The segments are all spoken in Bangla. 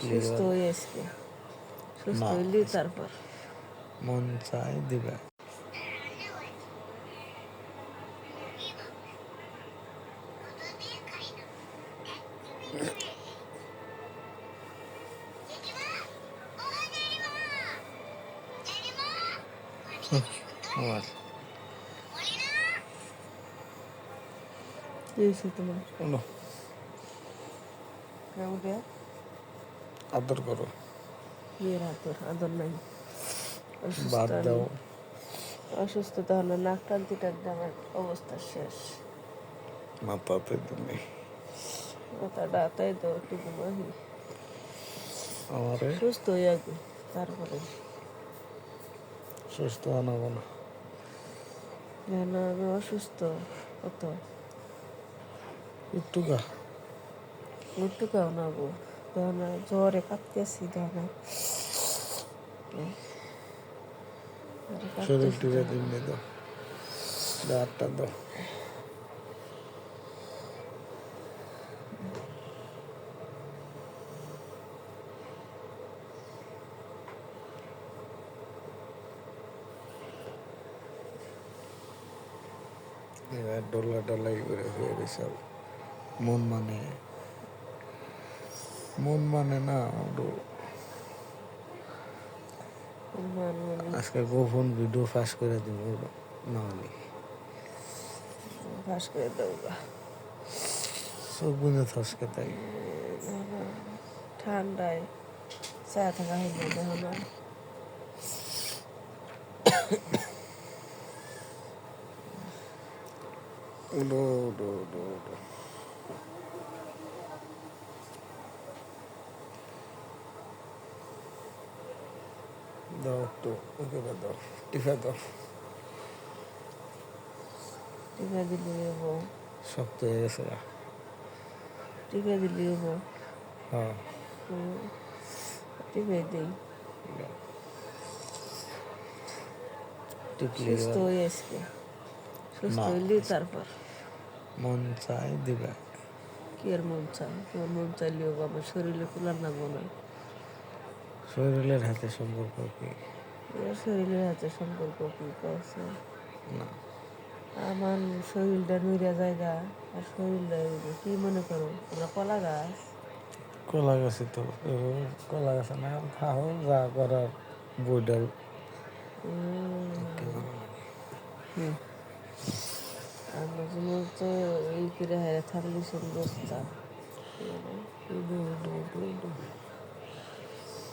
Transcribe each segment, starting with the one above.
সুস্থ ক্লিয়ার হয়ে আজকে সুস্থ না হইলি তারপর মন চাই দিবে। আমার কি হয়েছে তোমার? কোনো উঠে আদর করো, বিয়ের আদর নাই। অসুস্থ বাদ আমি, দাও। অসুস্থতা হলো নাক টানতে টানতে আমার অবস্থা শেষ। মাথাতে তুমি মাথাটা তাই তো একটু ঘুমাহি, আমারে সুস্থ হয়ে আগে তারপরে। সুস্থ আনাবো না। যেন আমি অসুস্থ কত একটু গা একটু খাও না গো, তখন জ্বরে কাঁপতেছি, তখন শরীর কাঁপতেছি টিরে তখন। দিন দাও, দাঁতটা দাও। এবার ডলা ডলাই করে হয়ে গেছে। মন মানে না আজকে গোপন ভিডিও ফাঁস করে দিব না হলে ফাঁস করে দেবো গা। চোখ বুঝে থসকে তাই। ঠান্ডায় চা থাকা হইলে দেখো না। উডো উডো উডো উডো দাও একটু ওকে দাও, টিফা দাও। টিকা দিলি হবো, শক্ত হয়ে গেছে। টিকা দিলি হবো। হ্যাঁ টিপে দিই, টিপলি সুস্থ হয়ে আজকে সুস্থ না হইলি তারপর। মন চাই দিবে। কি আর মন চাই, তোমার মন চাইলেও আমার শরীরে কুলার লাগবো না। শরীরের হাতে সম্পর্ক কি? এর শরীরের হাতে সম্পর্ক কি করছে? না আমার শরীরটা নুইরা জায়গা, আর শরীরটা কি মনে করো আমরা কলা গাছ? কলা গাছে তো কলা গাছে না খাও যা করার বইডাল আমরা জন্য তো এই করে হারে থাকলে সুন্দরতা।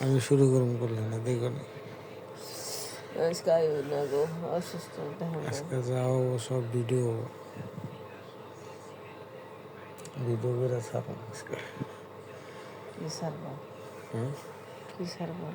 আমি শুরু করলে না দেখো নি। আজকে আয়ু না গো, অসুস্থ দেখো না। আজকে যাও সব ভিডিও করে ছাড়ো আজকে। কি সারবা? হুম কি সারবা?